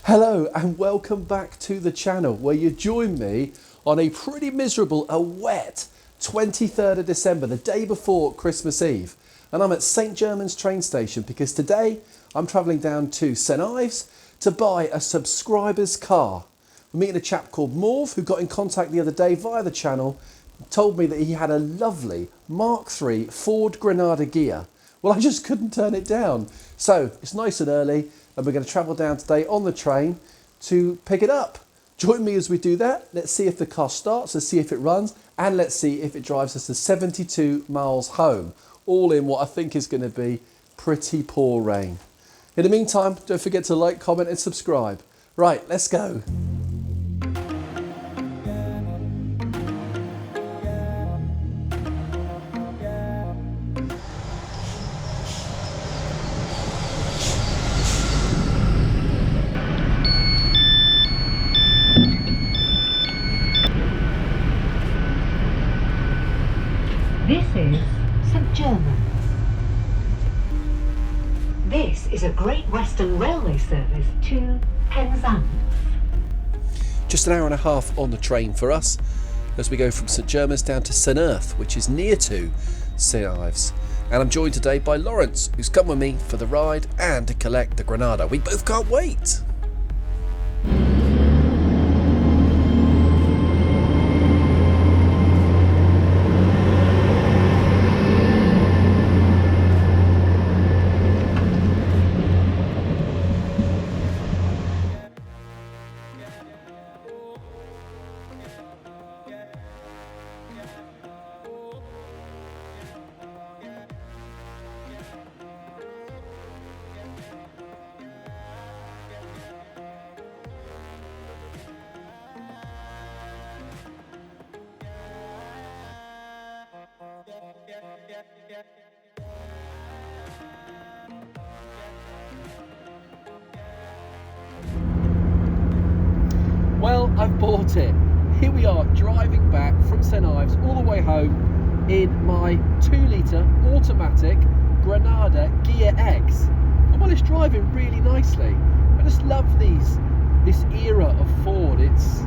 Hello and welcome back to the channel where you join me on a pretty miserable, wet 23rd of December, the day before Christmas Eve. And I'm at St Germans train station because today I'm travelling down to St Ives to buy a subscriber's car. We're meeting a chap called Morv who got in contact the other day via the channel, told me that he had a lovely Mk3 Ford Granada Ghia. Well, I just couldn't turn it down. So it's nice and early and we're going to travel down today on the train to pick it up. Join me as we do that. Let's see if the car starts, let's see if it runs, and let's see if it drives us to 72 miles home, all in what I think is going to be pretty poor rain. In the meantime, don't forget to like, comment and subscribe. Right, let's go. This is St Germans. This is a Great Western Railway service to Penzance. Just an hour and a half on the train for us as we go from St Germans down to St Earth, which is near to St Ives. And I'm joined today by Lawrence, who's come with me for the ride and to collect the Granada. We both can't wait. Well, I've bought it. Here we are driving back from St Ives all the way home in my 2-litre automatic Granada Ghia X. And well, it's driving really nicely. I just love this era of Ford. It's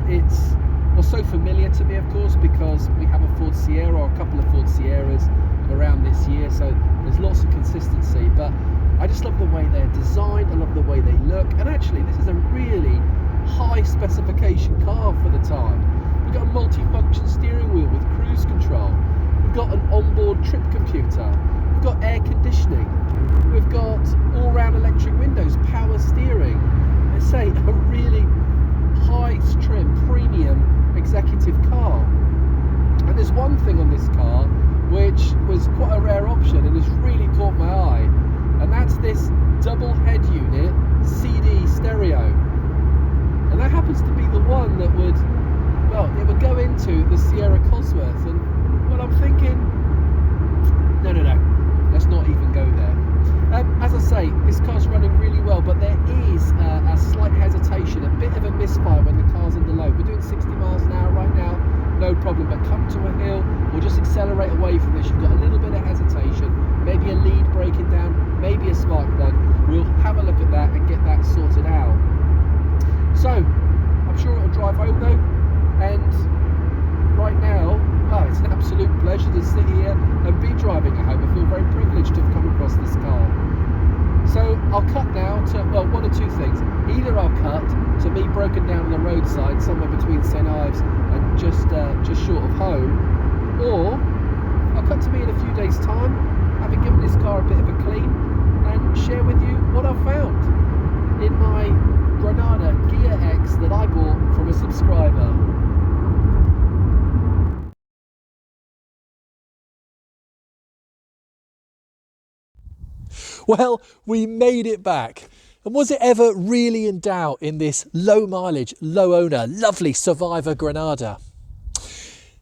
well, so familiar to me, of course, because we have a Ford Sierra or a couple of Ford Sierras around this year, so there's lots of consistency. But I just love the way they're designed, I love the way they look, and actually this is a really high specification car for the time. We've got a multi-function steering wheel with cruise control, we've got an onboard trip computer, we've got air conditioning, we've got all-round electric windows, power steering. Let's say a really high trim premium executive car. And there's one thing on this car which was quite a rare option and has really caught my eye, and that's this double head unit CD stereo. And that happens to be the one that would, well, it would go into the Sierra Cosworth. And well, I'm thinking, no, let's not even go there. As I say, this car's running really well, but there is a slight hesitation, a bit of a misfire when the car's in the low. We're doing 60 miles an hour right now, no problem, but come to a hill or just accelerate away from this, you've got a little bit of hesitation, maybe a lead breaking down, maybe a spark plug. We'll have a look at that and get that sorted out. So, I'm sure it'll drive home though, and right now, well, it's an absolute pleasure to sit here and be driving at home. I feel very privileged to have come across this car. So I'll cut now to, well, one or two things. Either I'll cut to me broken down on the roadside somewhere between St Ives and just short of home, or I'll cut to me in a few days' time, having given this car a bit of a clean, and share with you what I've found in my Granada Ghia X that I bought from a subscriber. Well, we made it back. And was it ever really in doubt in this low mileage, low owner, lovely Survivor Granada?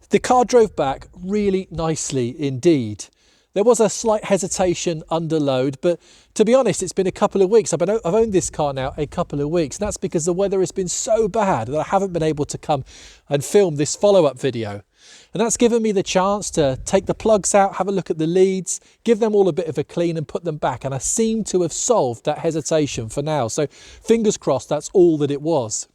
The car drove back really nicely indeed. There was a slight hesitation under load, but to be honest, it's been a couple of weeks. I've owned this car now a couple of weeks, and that's because the weather has been so bad that I haven't been able to come and film this follow-up video. And that's given me the chance to take the plugs out, have a look at the leads, give them all a bit of a clean and put them back. And I seem to have solved that hesitation for now. So fingers crossed, that's all that it was.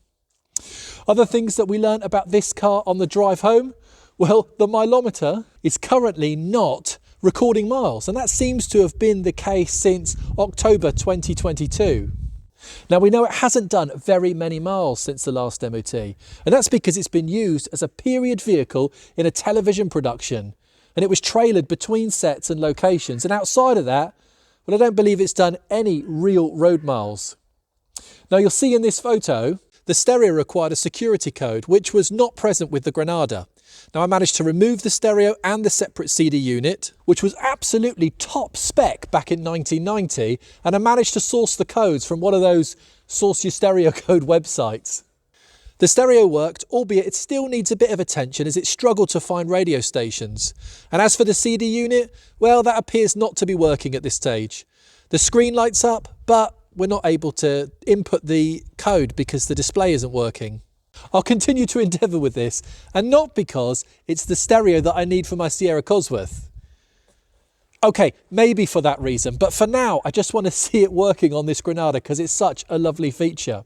Other things that we learned about this car on the drive home, well, the mileometer is currently not recording miles, and that seems to have been the case since October 2022. Now, we know it hasn't done very many miles since the last MOT, and that's because it's been used as a period vehicle in a television production, and it was trailered between sets and locations, and outside of that, well, I don't believe it's done any real road miles. Now, you'll see in this photo, the stereo required a security code, which was not present with the Granada. Now, I managed to remove the stereo and the separate CD unit, which was absolutely top spec back in 1990, and I managed to source the codes from one of those source your stereo code websites. The stereo worked, albeit it still needs a bit of attention as it struggled to find radio stations. And as for the CD unit, well, that appears not to be working at this stage. The screen lights up, but we're not able to input the code because the display isn't working. I'll continue to endeavour with this, and not because it's the stereo that I need for my Sierra Cosworth. Okay, maybe for that reason, but for now I just want to see it working on this Granada because it's such a lovely feature.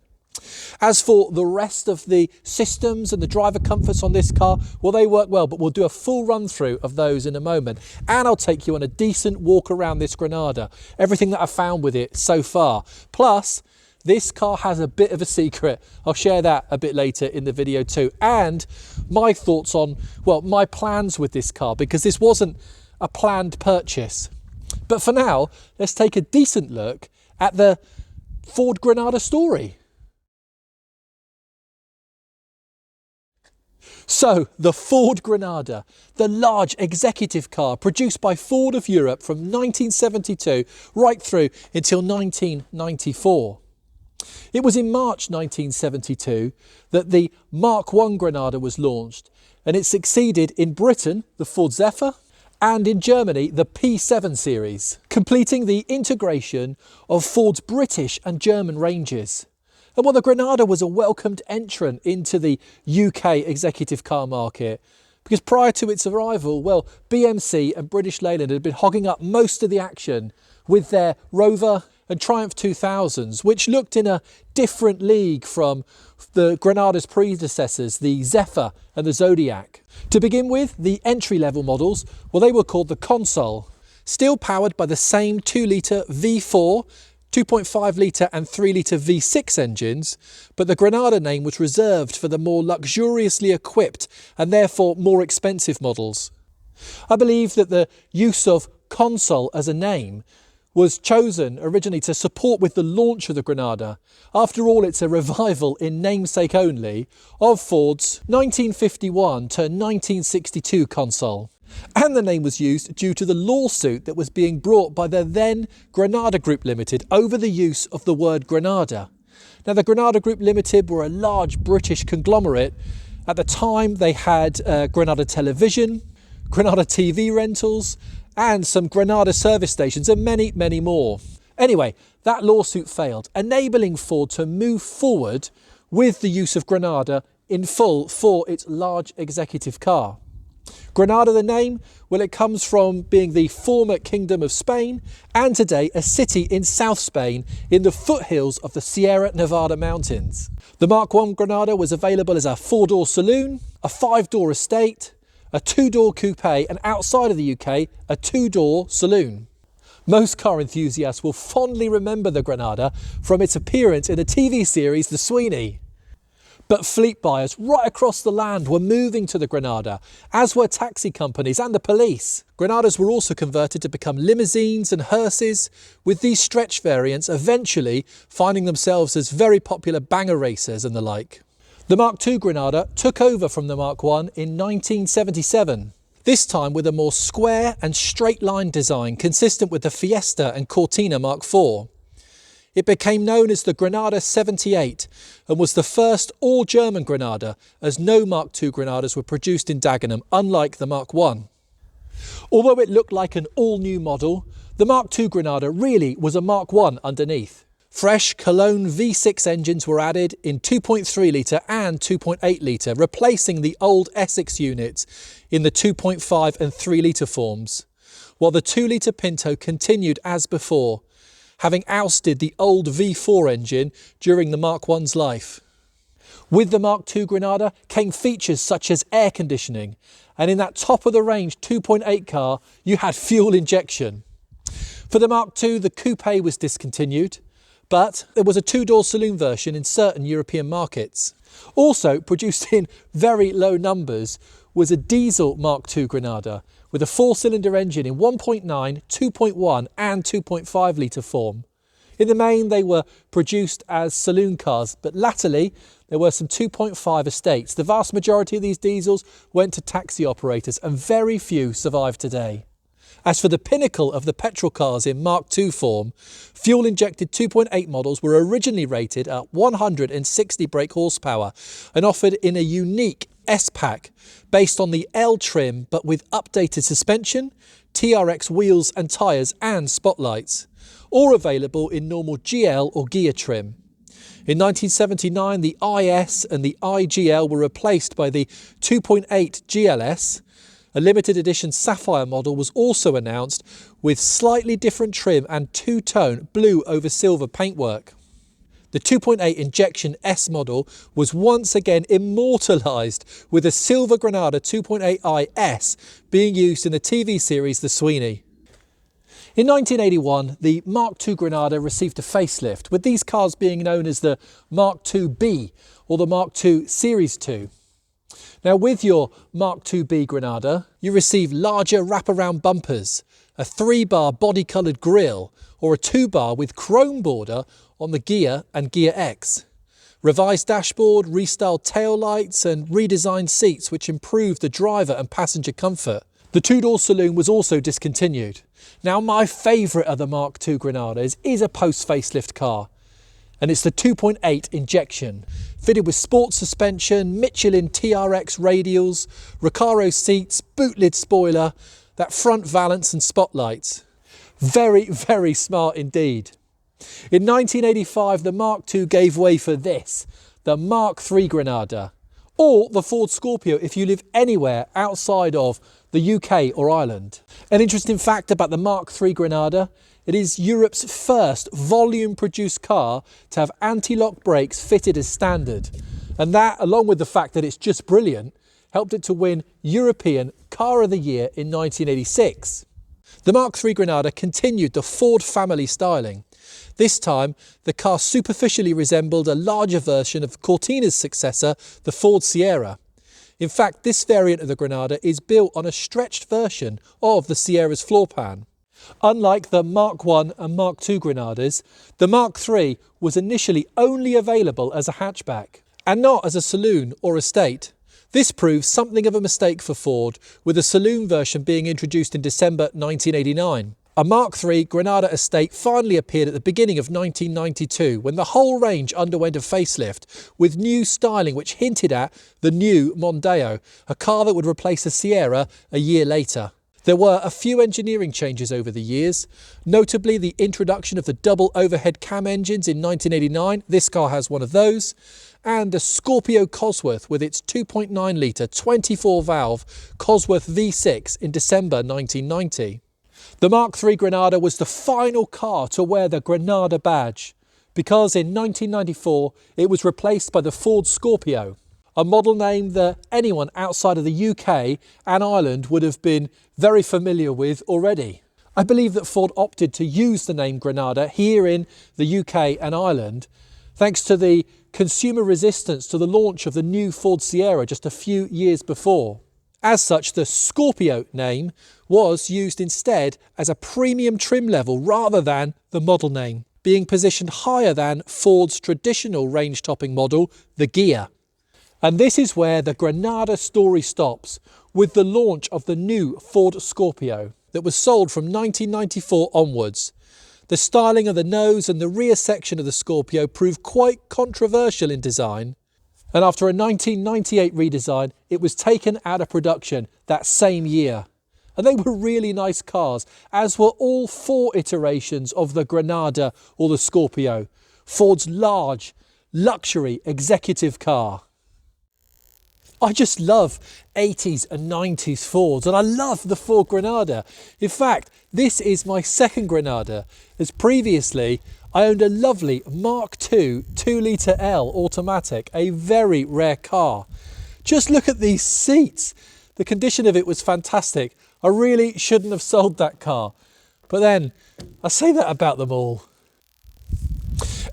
As for the rest of the systems and the driver comforts on this car, well, they work well, but we'll do a full run through of those in a moment, and I'll take you on a decent walk around this Granada, everything that I've found with it so far. Plus, this car has a bit of a secret. I'll share that a bit later in the video too, and my thoughts on, well, my plans with this car, because this wasn't a planned purchase. But for now, let's take a decent look at the Ford Granada story. So, the Ford Granada, the large executive car produced by Ford of Europe from 1972 right through until 1994. It was in March 1972 that the Mark I Granada was launched, and it succeeded in Britain the Ford Zephyr and in Germany the P7 series, completing the integration of Ford's British and German ranges. And while the Granada was a welcomed entrant into the UK executive car market, because prior to its arrival, well, BMC and British Leyland had been hogging up most of the action with their Rover and Triumph 2000s, which looked in a different league from the Granada's predecessors, the Zephyr and the Zodiac. To begin with, the entry-level models, well, they were called the Console, still powered by the same 2-litre V4, 2.5 litre and 3 litre V6 engines, but the Granada name was reserved for the more luxuriously equipped and therefore more expensive models. I believe that the use of Console as a name was chosen originally to support with the launch of the Granada. After all, it's a revival in namesake only of Ford's 1951 to 1962 Console. And the name was used due to the lawsuit that was being brought by the then Granada Group Limited over the use of the word Granada. Now, the Granada Group Limited were a large British conglomerate. At the time, they had Granada Television, Granada TV rentals, and some Granada service stations, and many, many more. Anyway, that lawsuit failed, enabling Ford to move forward with the use of Granada in full for its large executive car. Granada, the name, well, it comes from being the former Kingdom of Spain and today a city in South Spain in the foothills of the Sierra Nevada mountains. The Mark I Granada was available as a 4-door saloon, a 5-door estate, a 2-door coupe, and outside of the UK, a 2-door saloon. Most car enthusiasts will fondly remember the Granada from its appearance in the TV series The Sweeney. But fleet buyers right across the land were moving to the Granada, as were taxi companies and the police. Granadas were also converted to become limousines and hearses, with these stretch variants eventually finding themselves as very popular banger racers and the like. The Mark II Granada took over from the Mark I in 1977, this time with a more square and straight line design consistent with the Fiesta and Cortina Mark IV. It became known as the Granada 78 and was the first all-German Granada, as no Mark II Granadas were produced in Dagenham, unlike the Mark I. Although it looked like an all-new model, the Mark II Granada really was a Mark I underneath. Fresh Cologne V6 engines were added in 2.3 litre and 2.8 litre, replacing the old Essex units in the 2.5 and 3 litre forms, while the 2 litre Pinto continued as before, having ousted the old V4 engine during the Mark I's life. With the Mark II Granada came features such as air conditioning, and in that top-of-the-range 2.8 car, you had fuel injection. For the Mark II, the coupe was discontinued, but there was a two-door saloon version in certain European markets. Also produced in very low numbers was a diesel Mark II Granada with a 4-cylinder engine in 1.9, 2.1 and 2.5 litre form. In the main, they were produced as saloon cars, but latterly there were some 2.5 estates. The vast majority of these diesels went to taxi operators and very few survive today. As for the pinnacle of the petrol cars in Mark II form, fuel-injected 2.8 models were originally rated at 160 brake horsepower and offered in a unique S-Pack based on the L trim but with updated suspension, TRX wheels and tyres and spotlights, all available in normal GL or Ghia trim. In 1979, the IS and the IGL were replaced by the 2.8 GLS. A limited edition Sapphire model was also announced with slightly different trim and two-tone blue over silver paintwork. The 2.8 injection S model was once again immortalised with a silver Granada 2.8i S being used in the TV series The Sweeney. In 1981, the Mark II Granada received a facelift, with these cars being known as the Mark II-B or the Mark II Series 2. Now, with your Mark II-B Granada, you receive larger wraparound bumpers, a 3-bar body-coloured grille, or a 2-bar with chrome border on the Ghia and Ghia X. Revised dashboard, restyled tail lights and redesigned seats which improved the driver and passenger comfort. The two-door saloon was also discontinued. Now, my favourite of the Mark II Granadas is a post-facelift car, and it's the 2.8 injection, fitted with sports suspension, Michelin TRX radials, Recaro seats, boot lid spoiler, that front valance and spotlights. Very, very smart indeed. In 1985, the Mark II gave way for this, the Mark III Granada, or the Ford Scorpio if you live anywhere outside of the UK or Ireland. An interesting fact about the Mark III Granada: it is Europe's first volume-produced car to have anti-lock brakes fitted as standard. And that, along with the fact that it's just brilliant, helped it to win European Car of the Year in 1986. The Mark III Granada continued the Ford family styling. This time, the car superficially resembled a larger version of Cortina's successor, the Ford Sierra. In fact, this variant of the Granada is built on a stretched version of the Sierra's floor pan. Unlike the Mark I and Mark II Granadas, the Mark III was initially only available as a hatchback and not as a saloon or estate. This proves something of a mistake for Ford, with a saloon version being introduced in December 1989. A Mark III Granada estate finally appeared at the beginning of 1992, when the whole range underwent a facelift with new styling which hinted at the new Mondeo, a car that would replace the Sierra a year later. There were a few engineering changes over the years, notably the introduction of the double overhead cam engines in 1989, this car has one of those, and the Scorpio Cosworth with its 2.9 litre 24-valve Cosworth V6 in December 1990. The Mark III Granada was the final car to wear the Granada badge, because in 1994 it was replaced by the Ford Scorpio, a model name that anyone outside of the UK and Ireland would have been very familiar with already. I believe that Ford opted to use the name Granada here in the UK and Ireland thanks to the consumer resistance to the launch of the new Ford Sierra just a few years before. As such, the Scorpio name was used instead as a premium trim level rather than the model name, being positioned higher than Ford's traditional range-topping model, the Ghia. And this is where the Granada story stops, with the launch of the new Ford Scorpio that was sold from 1994 onwards. The styling of the nose and the rear section of the Scorpio proved quite controversial in design, and after a 1998 redesign, it was taken out of production that same year. And they were really nice cars, as were all 4 iterations of the Granada or the Scorpio, Ford's large, luxury executive car. I just love 80s and 90s Fords, and I love the Ford Granada. In fact, this is my second Granada, as previously I owned a lovely Mk3 2-litre L automatic, a very rare car. Just look at these seats. The condition of it was fantastic. I really shouldn't have sold that car. But then, I say that about them all.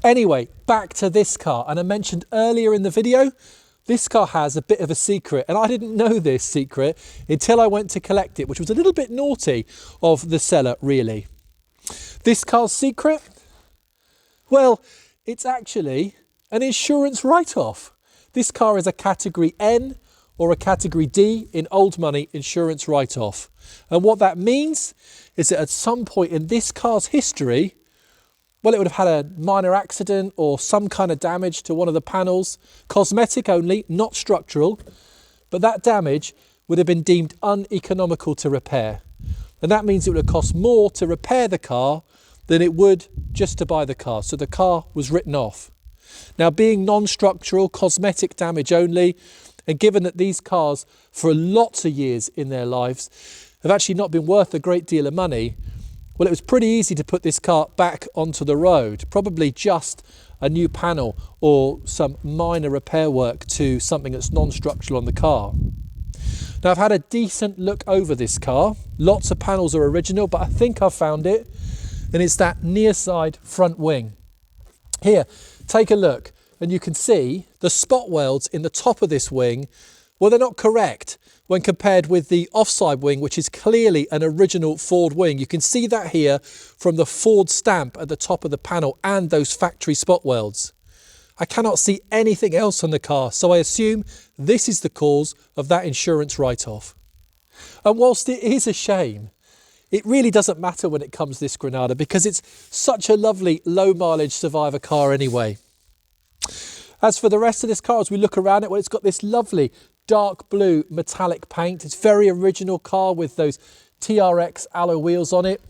Anyway, back to this car. And I mentioned earlier in the video, this car has a bit of a secret. And I didn't know this secret until I went to collect it, which was a little bit naughty of the seller, really. This car's secret? Well, it's actually an insurance write-off. This car is a category N or a category D in old money insurance write-off. And what that means is that at some point in this car's history, well, it would have had a minor accident or some kind of damage to one of the panels, cosmetic only, not structural, but that damage would have been deemed uneconomical to repair. And that means it would have cost more to repair the car than it would just to buy the car. So the car was written off. Now, being non-structural, cosmetic damage only, and given that these cars for lots of years in their lives have actually not been worth a great deal of money, well, it was pretty easy to put this car back onto the road, probably just a new panel or some minor repair work to something that's non-structural on the car. Now, I've had a decent look over this car. Lots of panels are original, but I think I've found it, and it's that near side front wing. Here, take a look, and you can see the spot welds in the top of this wing, well, they're not correct when compared with the offside wing, which is clearly an original Ford wing. You can see that here from the Ford stamp at the top of the panel and those factory spot welds. I cannot see anything else on the car, so I assume this is the cause of that insurance write-off. And whilst it is a shame, it really doesn't matter when it comes to this Granada because it's such a lovely low mileage survivor car anyway. As for the rest of this car, as we look around it, well, it's got this lovely dark blue metallic paint. It's a very original car with those TRX alloy wheels on it.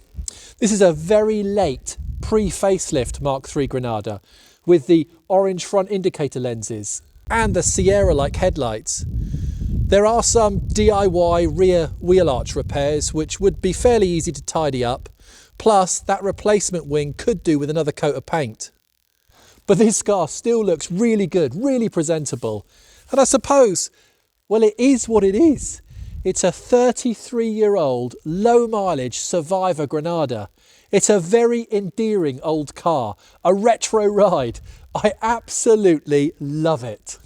This is a very late pre-facelift Mk3 Granada with the orange front indicator lenses and the Sierra-like headlights. There are some DIY rear wheel arch repairs which would be fairly easy to tidy up, plus that replacement wing could do with another coat of paint. But this car still looks really good, really presentable. And I suppose, well, it is what it is. It's a 33-year-old low mileage survivor Granada. It's a very endearing old car, a retro ride. I absolutely love it.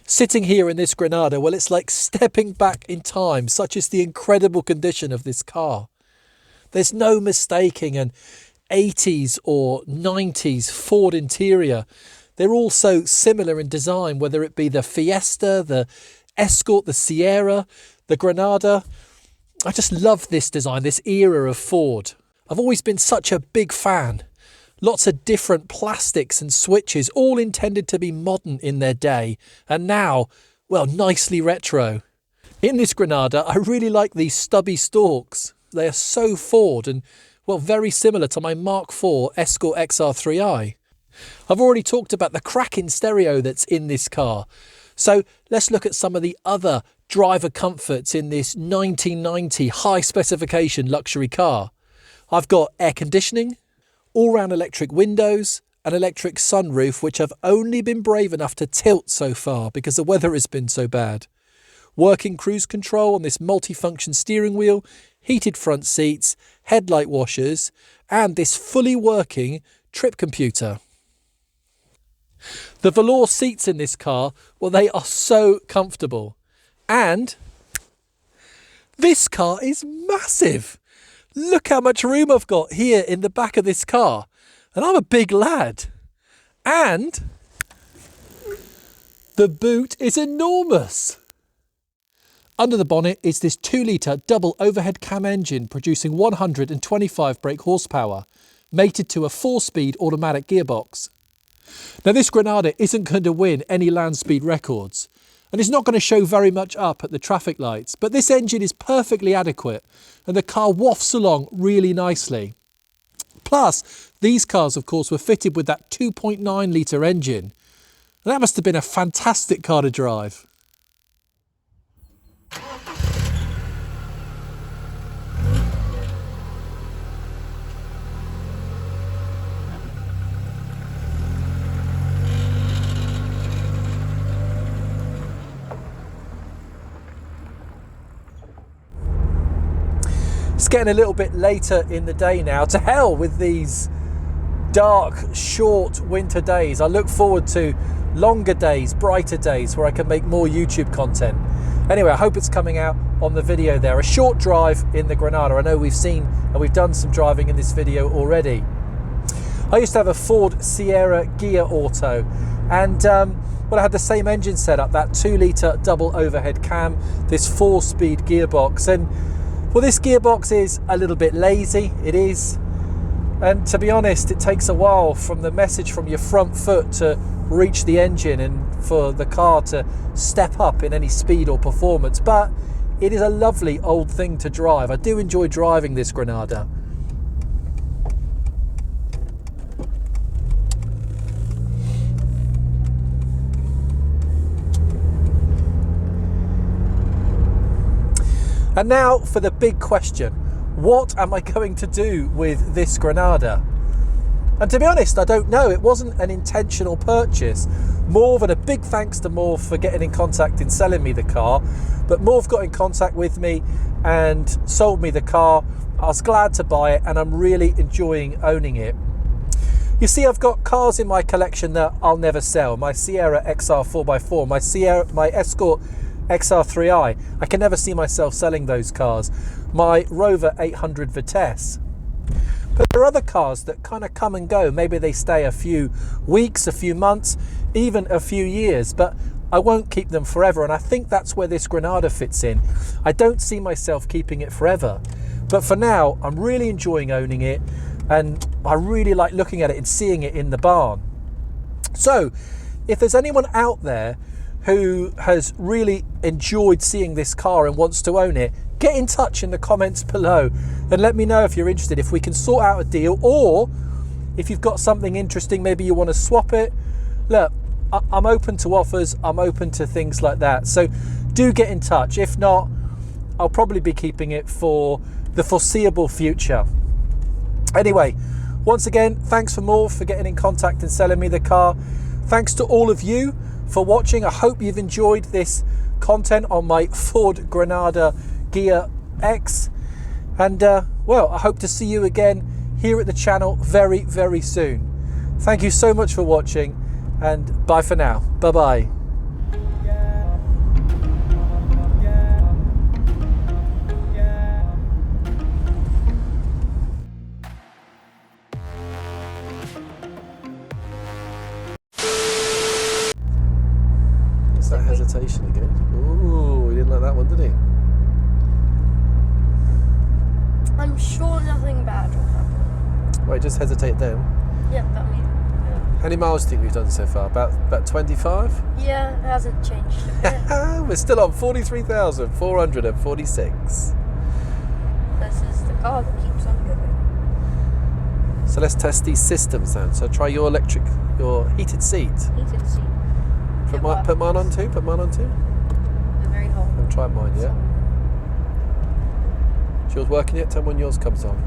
Sitting here in this Granada, well, it's like stepping back in time, such is the incredible condition of this car. There's no mistaking an 80s or 90s Ford interior. They're all so similar in design, whether it be the Fiesta, the Escort, the Sierra, the Granada. I just love this design, this era of Ford. I've always been such a big fan. Lots of different plastics and switches, all intended to be modern in their day, and now, well, nicely retro. In this Granada, I really like these stubby stalks. They are so Ford and, well, very similar to my Mark IV Escort XR3i. I've already talked about the cracking stereo that's in this car. So let's look at some of the other driver comforts in this 1990 high specification luxury car. I've got air conditioning, all-round electric windows, an electric sunroof, which I've only been brave enough to tilt so far because the weather has been so bad. Working cruise control on this multifunction steering wheel, heated front seats, headlight washers, and this fully working trip computer. The velour seats in this car, well, they are so comfortable. And this car is massive. Look how much room I've got here in the back of this car. And I'm a big lad. And the boot is enormous. Under the bonnet is this 2-litre double overhead cam engine producing 125 brake horsepower, mated to a 4-speed automatic gearbox. Now, this Granada isn't going to win any land speed records. and it's not going to show very much up at the traffic lights, but this engine is perfectly adequate and the car wafts along really nicely. Plus, these cars, of course, were fitted with that 2.9 litre engine. And that must have been a fantastic car to drive. It's getting a little bit later in the day now. To hell with these dark, short winter days. I look forward to longer days, brighter days where I can make more YouTube content. Anyway, I hope it's coming out on the video there. A short drive in the Granada. I know we've seen and we've done some driving in this video already. I used to have a Ford Sierra Ghia Auto, and well, I had the same engine setup, that 2 litre double overhead cam, this 4-speed gearbox, and well, this gearbox is a little bit lazy, it is. And to be honest, it takes a while from the message from your front foot to reach the engine and for the car to step up in any speed or performance. But it is a lovely old thing to drive. I do enjoy driving this Granada. And now for the big question. What am I going to do with this Granada? And to be honest, I don't know. It wasn't an intentional purchase. Morv, and a big thanks to Morv for getting in contact and selling me the car. But Morv got in contact with me and sold me the car. I was glad to buy it and I'm really enjoying owning it. You see, I've got cars in my collection that I'll never sell. My Sierra XR 4x4, my Escort XR3i. I can never see myself selling those cars. My Rover 800 Vitesse. But there are other cars that kind of come and go. Maybe they stay a few weeks, a few months, even a few years, but I won't keep them forever. And I think that's where this Granada fits in. I don't see myself keeping it forever. But for now, I'm really enjoying owning it, and I really like looking at it and seeing it in the barn. So if there's anyone out there who has really enjoyed seeing this car and wants to own it, get in touch in the comments below and let me know if you're interested, if we can sort out a deal, or if you've got something interesting, maybe you want to swap it. Look, I'm open to offers, I'm open to things like that, so do get in touch. If not, I'll probably be keeping it for the foreseeable future. Anyway, once again, thanks for Morv for getting in contact and selling me the car. Thanks to all of you for watching. I hope you've enjoyed this content on my Ford Granada Ghia X, and well, I hope to see you again here at the channel very, very soon. Thank you so much for watching, and bye for now. Bye bye. That hesitation again. Ooh, he didn't like that one, did he? I'm sure nothing bad will happen. Wait, just hesitate then. Yeah, that means. Yeah. How many miles do you think we've done so far? About 25? Yeah, it hasn't changed a bit. We're still on 43,446. This is the car that keeps on going. So let's test these systems then. So try your heated seat. Heated seat. Put mine on too. Put mine on too. They're very hot. I'll try mine, yeah. Is yours working yet? Tell me when yours comes on.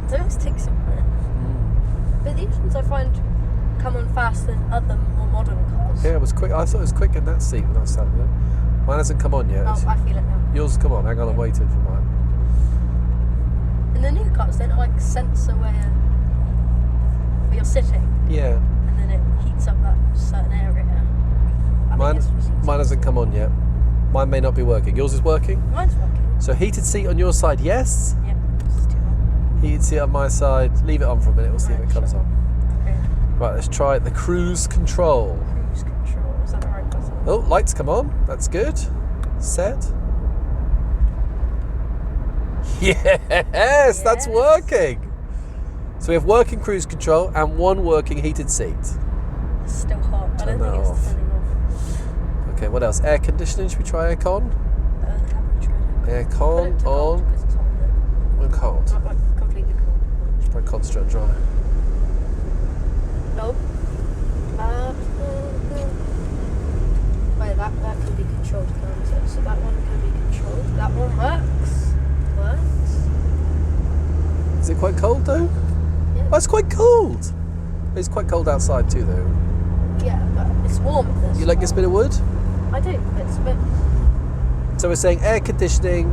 Those take some minutes. But these ones I find come on faster than other more modern cars. Yeah, it was quick. I thought it was quick in that seat when I sat there. Mine hasn't come on yet. Oh, I feel it now. Yours come on. Hang on, I'm waiting for mine. In the new cars, they don't like sensor where you're sitting. Yeah. And then it heats up that certain area. Mine hasn't come on yet. Mine may not be working. Yours is working? Mine's working. So heated seat on your side, yes? Yeah, this is too hot. Heated seat on my side. Leave it on for a minute. We'll see if it comes Sure. on. Okay. Right, let's try the cruise control. Cruise control. Is that the right button? Oh, lights come on. That's good. Set. Yes, that's working. So we have working cruise control and one working heated seat. It's still hot. I Turn don't think that it's off. turning off. Okay, what else? Air conditioning. Should we try aircon? Have we tried it? Aircon on. Because it's hot in there. We're cold. Not like completely cold. Should probably concentrate on dry. Nope. Wait, that can be controlled, can't it? So that one can be controlled. That one works. Is it quite cold though? Yeah. Oh, it's quite cold. It's quite cold outside too though. Yeah, but it's warm in this. You like this bit of wood? I do. It's a bit. So we're saying air conditioning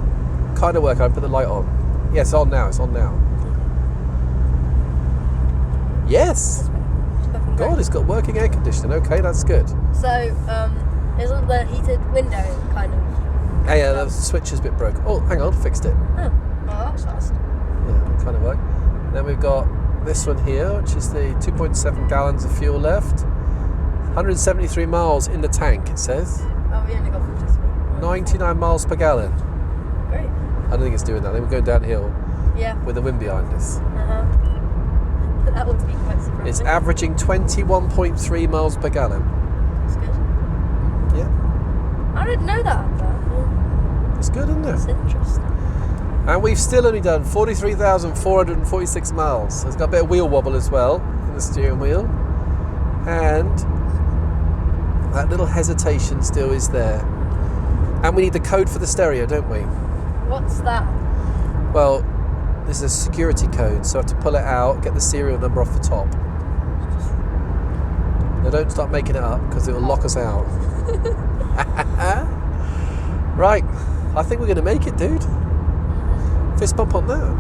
kind of work. I put the light on. Yes, on now. It's on now. Yes. God, it's got working air conditioning. Okay, that's good. So, isn't the heated window kind of? Hey, yeah, the switch is a bit broken. Oh, hang on, fixed it. Oh, well, that's fast. Yeah, kind of work. Then we've got this one here, which is the 2.7 gallons of fuel left. 173 miles in the tank, it says. Oh, we only got 53. 99 miles per gallon. Great. I don't think it's doing that. I think we're going downhill Yeah. with the wind behind us. That would be quite surprising. It's averaging 21.3 miles per gallon. That's good. Yeah, I didn't know that. it's good, isn't That's it? interesting. And we've still only done 43,446 miles. So it's got a bit of wheel wobble as well in the steering wheel. And that little hesitation still is there. And we need the code for the stereo, don't we? What's that? Well, this is a security code, so I have to pull it out, get the serial number off the top. Now don't start making it up, because it will lock us out. Right, I think we're going to make it, dude. Fist bump on that.